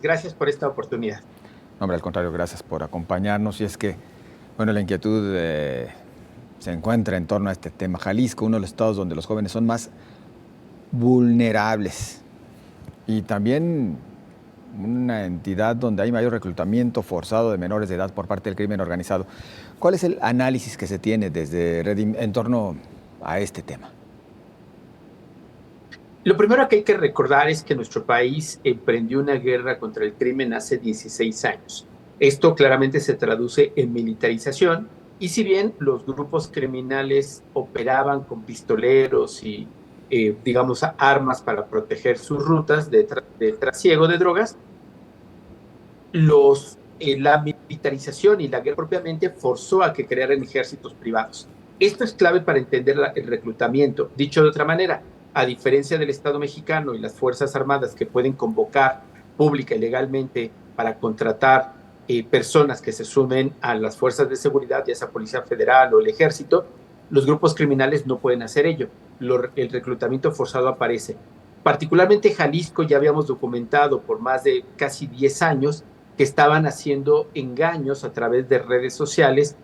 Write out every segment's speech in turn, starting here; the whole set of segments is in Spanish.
Gracias por esta oportunidad. No, hombre, al contrario, gracias por acompañarnos. Y es que, bueno, la inquietud se encuentra en torno a este tema. Jalisco, uno de los estados donde los jóvenes son más vulnerables y también una entidad donde hay mayor reclutamiento forzado de menores de edad por parte del crimen organizado. ¿Cuál es el análisis que se tiene desde Redim en torno a este tema? Lo primero que hay que recordar es que nuestro país emprendió una guerra contra el crimen hace 16 años. Esto claramente se traduce en militarización y si bien los grupos criminales operaban con pistoleros y, digamos, armas para proteger sus rutas de trasiego de drogas, la militarización y la guerra propiamente forzó a que crearan ejércitos privados. Esto es clave para entender el reclutamiento. Dicho de otra manera, a diferencia del Estado mexicano y las Fuerzas Armadas que pueden convocar pública y legalmente para contratar personas que se sumen a las fuerzas de seguridad, ya sea Policía Federal o el Ejército, los grupos criminales no pueden hacer ello. El reclutamiento forzado aparece. Particularmente Jalisco ya habíamos documentado por más de casi 10 años que estaban haciendo engaños a través de redes sociales,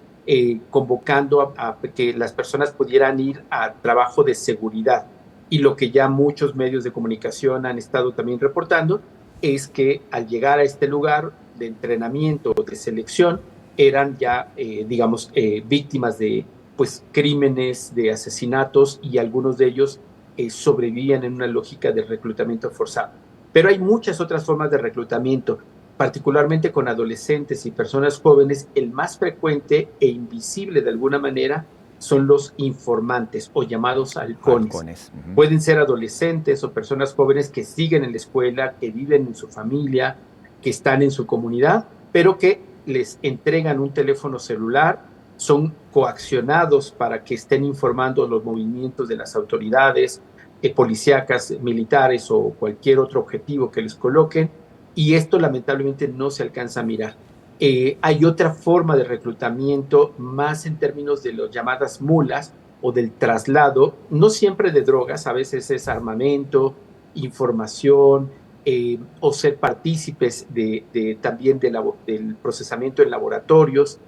convocando a que las personas pudieran ir a trabajo de seguridad. Y lo que ya muchos medios de comunicación han estado también reportando es que al llegar a este lugar de entrenamiento o de selección, eran ya, digamos, víctimas de pues, crímenes, de asesinatos y algunos de ellos sobrevivían en una lógica de reclutamiento forzado. Pero hay muchas otras formas de reclutamiento, particularmente con adolescentes y personas jóvenes. El más frecuente e invisible de alguna manera son los informantes o llamados halcones. Halcones. Pueden ser adolescentes o personas jóvenes que siguen en la escuela, que viven en su familia, que están en su comunidad, pero que les entregan un teléfono celular, son coaccionados para que estén informando los movimientos de las autoridades policíacas, militares o cualquier otro objetivo que les coloquen, y esto lamentablemente no se alcanza a mirar. Hay otra forma de reclutamiento más en términos de las llamadas mulas o del traslado, no siempre de drogas, a veces es armamento, información, o ser partícipes también del procesamiento en laboratorios,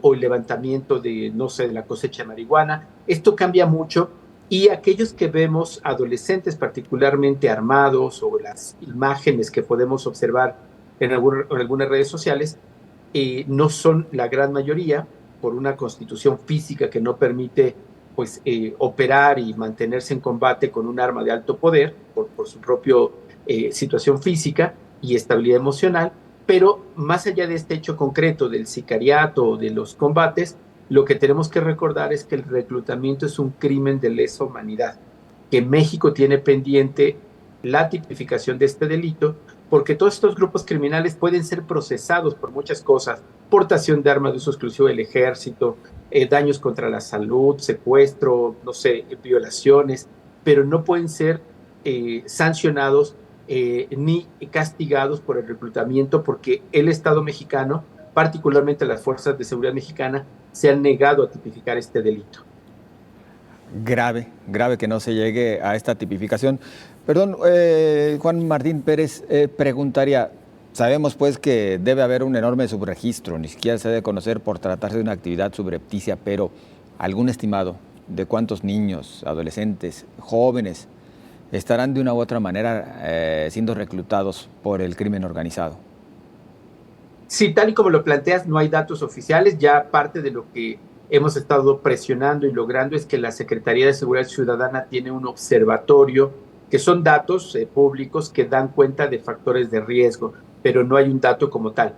o el levantamiento de, no sé, de la cosecha de marihuana. Esto cambia mucho y aquellos que vemos adolescentes particularmente armados o las imágenes que podemos observar en algunas redes sociales, no son la gran mayoría por una constitución física que no permite pues, operar y mantenerse en combate con un arma de alto poder por su propia situación física y estabilidad emocional, pero más allá de este hecho concreto del sicariato o de los combates, lo que tenemos que recordar es que el reclutamiento es un crimen de lesa humanidad, que México tiene pendiente la tipificación de este delito, porque todos estos grupos criminales pueden ser procesados por muchas cosas: portación de armas de uso exclusivo del ejército, daños contra la salud, secuestro, no sé, violaciones, pero no pueden ser sancionados ni castigados por el reclutamiento, porque el Estado mexicano, particularmente las fuerzas de seguridad mexicanas, se han negado a tipificar este delito. Grave, grave que no se llegue a esta tipificación. Perdón, Juan Martín Pérez, preguntaría, sabemos pues que debe haber un enorme subregistro, ni siquiera se debe conocer por tratarse de una actividad subrepticia, pero ¿algún estimado de cuántos niños, adolescentes, jóvenes estarán de una u otra manera siendo reclutados por el crimen organizado? Sí, tal y como lo planteas, no hay datos oficiales. Ya parte de lo que hemos estado presionando y logrando es que la Secretaría de Seguridad Ciudadana tiene un observatorio, que son datos públicos que dan cuenta de factores de riesgo, pero no hay un dato como tal.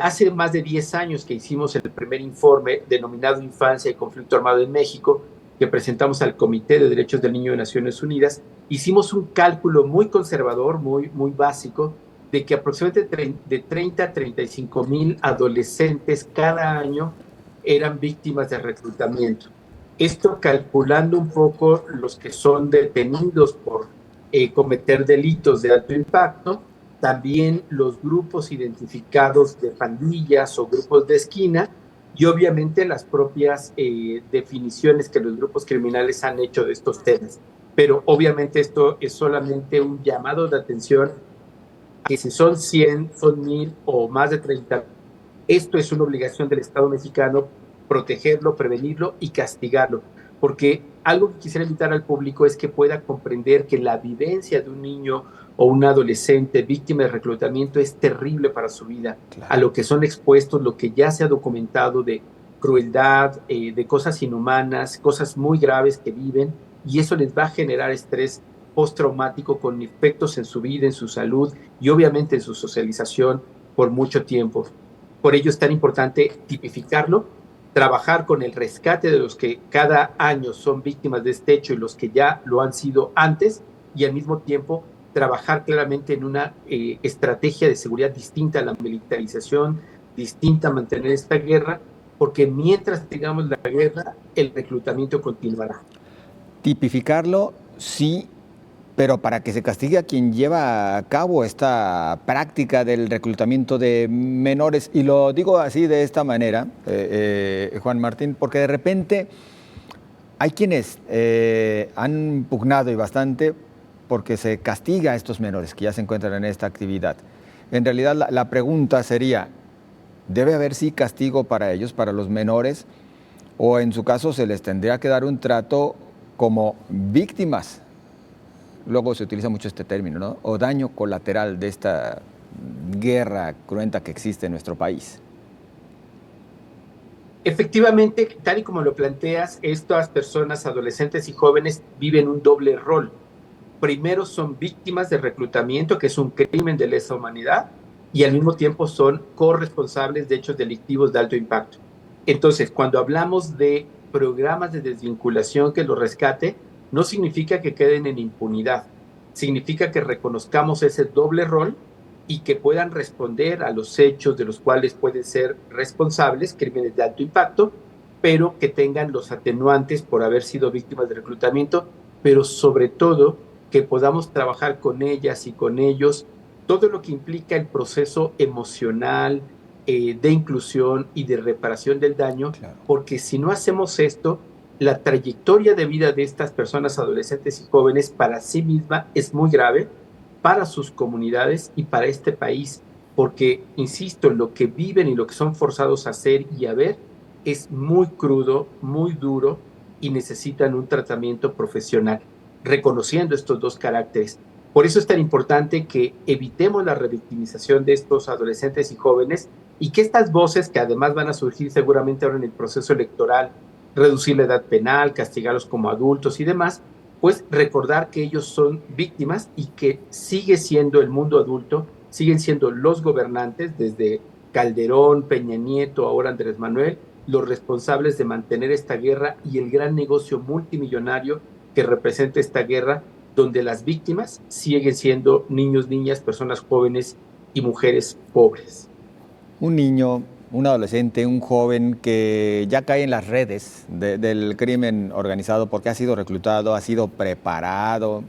Hace más de 10 años que hicimos el primer informe denominado Infancia y Conflicto Armado en México, que presentamos al Comité de Derechos del Niño de Naciones Unidas. Hicimos un cálculo muy conservador, muy básico, de que aproximadamente de 30 a 35 mil adolescentes cada año eran víctimas de reclutamiento. Esto calculando un poco los que son detenidos por cometer delitos de alto impacto, también los grupos identificados de pandillas o grupos de esquina, y obviamente las propias definiciones que los grupos criminales han hecho de estos temas. Pero obviamente esto es solamente un llamado de atención que si son 100, son 1000 o más de 30, esto es una obligación del Estado mexicano, protegerlo, prevenirlo y castigarlo. Porque algo que quisiera invitar al público es que pueda comprender que la vivencia de un niño o un adolescente víctima de reclutamiento es terrible para su vida, a Claro. lo que son expuestos, lo que ya se ha documentado de crueldad, de cosas inhumanas, cosas muy graves que viven, y eso les va a generar estrés postraumático con efectos en su vida, en su salud y obviamente en su socialización por mucho tiempo. Por ello es tan importante tipificarlo, trabajar con el rescate de los que cada año son víctimas de este hecho y los que ya lo han sido antes, y al mismo tiempo trabajar claramente en una estrategia de seguridad distinta a la militarización, distinta a mantener esta guerra, porque mientras tengamos la guerra, el reclutamiento continuará. Tipificarlo, sí, pero para que se castigue a quien lleva a cabo esta práctica del reclutamiento de menores, y lo digo así de esta manera, Juan Martín, porque de repente hay quienes han pugnado y bastante porque se castiga a estos menores que ya se encuentran en esta actividad. En realidad la pregunta sería, ¿debe haber sí castigo para ellos, para los menores? ¿O en su caso se les tendría que dar un trato como víctimas? Luego se utiliza mucho este término, ¿no? O daño colateral de esta guerra cruenta que existe en nuestro país. Efectivamente, tal y como lo planteas, estas personas, adolescentes y jóvenes, viven un doble rol. Primero son víctimas de reclutamiento, que es un crimen de lesa humanidad, y al mismo tiempo son corresponsables de hechos delictivos de alto impacto. Entonces, cuando hablamos de programas de desvinculación que los rescate, no significa que queden en impunidad, significa que reconozcamos ese doble rol y que puedan responder a los hechos de los cuales pueden ser responsables, crímenes de alto impacto, pero que tengan los atenuantes por haber sido víctimas de reclutamiento, pero sobre todo que podamos trabajar con ellas y con ellos todo lo que implica el proceso emocional, de inclusión y de reparación del daño, Claro. porque si no hacemos esto, la trayectoria de vida de estas personas adolescentes y jóvenes para sí misma es muy grave, para sus comunidades y para este país, porque, insisto, lo que viven y lo que son forzados a hacer y a ver es muy crudo, muy duro y necesitan un tratamiento profesional, reconociendo estos dos caracteres. Por eso es tan importante que evitemos la revictimización de estos adolescentes y jóvenes y que estas voces, que además van a surgir seguramente ahora en el proceso electoral, reducir la edad penal, castigarlos como adultos y demás, pues recordar que ellos son víctimas y que sigue siendo el mundo adulto, siguen siendo los gobernantes, desde Calderón, Peña Nieto, ahora Andrés Manuel, los responsables de mantener esta guerra y el gran negocio multimillonario que representa esta guerra, donde las víctimas siguen siendo niños, niñas, personas jóvenes y mujeres pobres. Un niño, un adolescente, un joven que ya cae en las redes del crimen organizado porque ha sido reclutado, ha sido preparado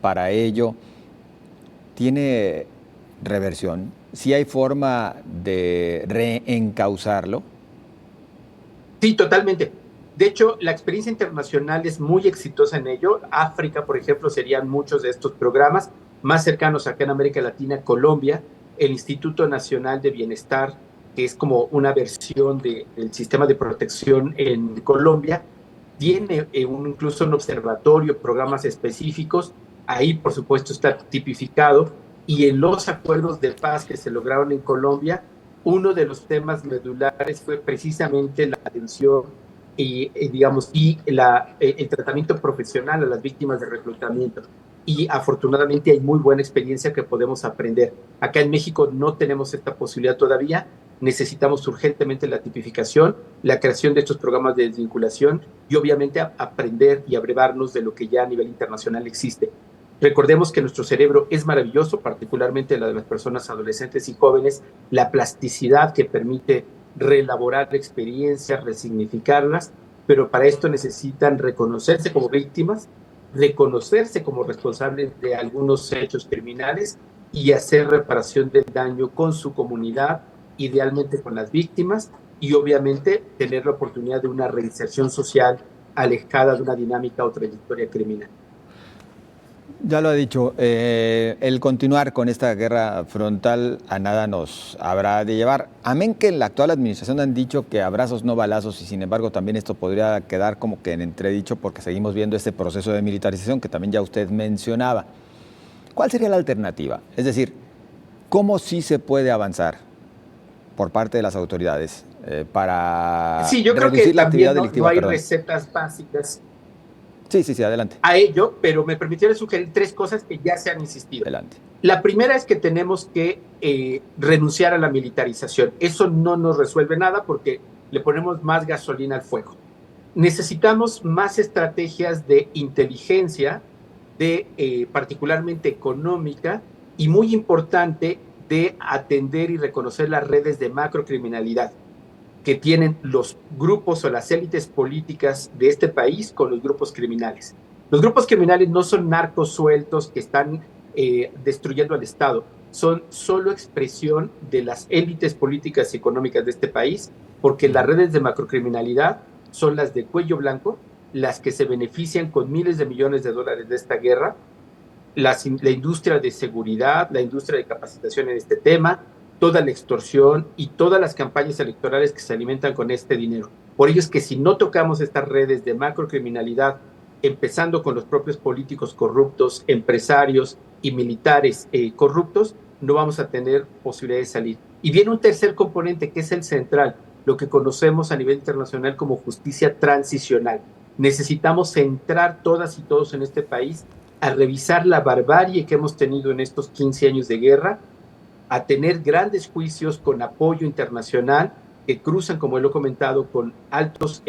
para ello, ¿tiene reversión? ¿Sí hay forma de reencauzarlo? Sí, totalmente. De hecho, la experiencia internacional es muy exitosa en ello. África, por ejemplo, serían muchos de estos programas. Más cercanos acá en América Latina, Colombia, el Instituto Nacional de Bienestar, que es como una versión del sistema de protección en Colombia, tiene incluso un observatorio, programas específicos. Ahí, por supuesto, está tipificado. Y en los acuerdos de paz que se lograron en Colombia, uno de los temas medulares fue precisamente la atención digamos, y el tratamiento profesional a las víctimas de reclutamiento. Y afortunadamente hay muy buena experiencia que podemos aprender. Acá en México no tenemos esta posibilidad todavía. Necesitamos urgentemente la tipificación, la creación de estos programas de desvinculación y obviamente aprender y abrevarnos de lo que ya a nivel internacional existe. Recordemos que nuestro cerebro es maravilloso, particularmente la de las personas adolescentes y jóvenes, la plasticidad que permite reelaborar experiencias, resignificarlas, pero para esto necesitan reconocerse como víctimas, reconocerse como responsables de algunos hechos criminales y hacer reparación del daño con su comunidad, idealmente con las víctimas, y obviamente tener la oportunidad de una reinserción social alejada de una dinámica o trayectoria criminal. Ya lo ha dicho, el continuar con esta guerra frontal a nada nos habrá de llevar. Amén que en la actual administración han dicho que abrazos no balazos y sin embargo también esto podría quedar como que en entredicho porque seguimos viendo este proceso de militarización que también ya usted mencionaba. ¿Cuál sería la alternativa? Es decir, ¿cómo sí se puede avanzar por parte de las autoridades para Sí, yo creo que reducir la actividad también no delictiva? hay Perdón. recetas básicas Sí, adelante. a ello, pero me permitieron sugerir tres cosas que ya se han insistido. Adelante. La primera es que tenemos que renunciar a la militarización. Eso no nos resuelve nada porque le ponemos más gasolina al fuego. Necesitamos más estrategias de inteligencia, particularmente económica, y muy importante, de atender y reconocer las redes de macrocriminalidad que tienen los grupos o las élites políticas de este país con los grupos criminales. Los grupos criminales no son narcos sueltos que están destruyendo al Estado, son solo expresión de las élites políticas y económicas de este país, porque las redes de macrocriminalidad son las de cuello blanco, las que se benefician con miles de millones de dólares de esta guerra, la industria de seguridad, la industria de capacitación en este tema, toda la extorsión y todas las campañas electorales que se alimentan con este dinero. Por ello es que si no tocamos estas redes de macrocriminalidad, empezando con los propios políticos corruptos, empresarios y militares corruptos, no vamos a tener posibilidad de salir. Y viene un tercer componente que es el central, lo que conocemos a nivel internacional como justicia transicional. Necesitamos centrar todas y todos en este país a revisar la barbarie que hemos tenido en estos 15 años de guerra, a tener grandes juicios con apoyo internacional que cruzan, como lo he comentado, con altos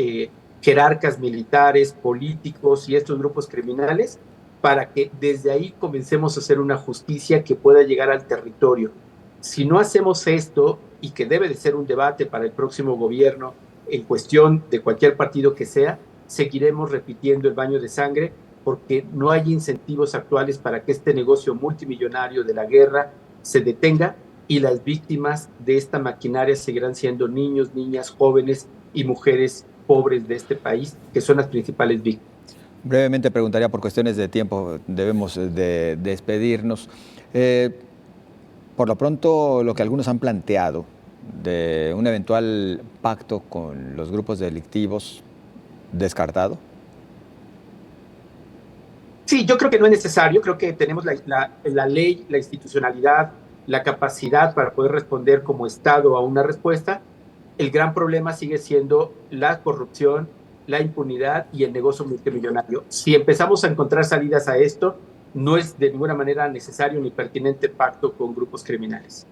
jerarcas militares, políticos y estos grupos criminales, para que desde ahí comencemos a hacer una justicia que pueda llegar al territorio. Si no hacemos esto, y que debe de ser un debate para el próximo gobierno en cuestión de cualquier partido que sea, seguiremos repitiendo el baño de sangre porque no hay incentivos actuales para que este negocio multimillonario de la guerra se detenga y las víctimas de esta maquinaria seguirán siendo niños, niñas, jóvenes y mujeres pobres de este país, que son las principales víctimas. Brevemente preguntaría por cuestiones de tiempo, debemos de despedirnos. Por lo pronto, lo que algunos han planteado de un eventual pacto con los grupos delictivos, ¿descartado? Sí, yo creo que no es necesario, creo que tenemos la ley, la institucionalidad, la capacidad para poder responder como Estado a una respuesta. El gran problema sigue siendo la corrupción, la impunidad y el negocio multimillonario. Si empezamos a encontrar salidas a esto, no es de ninguna manera necesario ni pertinente pacto con grupos criminales.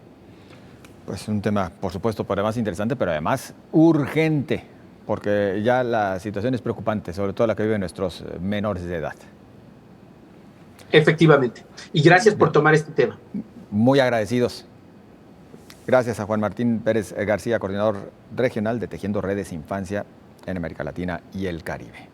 Pues un tema, por supuesto, por demás interesante, pero además urgente, porque ya la situación es preocupante, sobre todo la que viven nuestros menores de edad. Efectivamente. Y gracias por tomar este tema. Muy agradecidos. Gracias a Juan Martín Pérez García, coordinador regional de Tejiendo Redes Infancia en América Latina y el Caribe.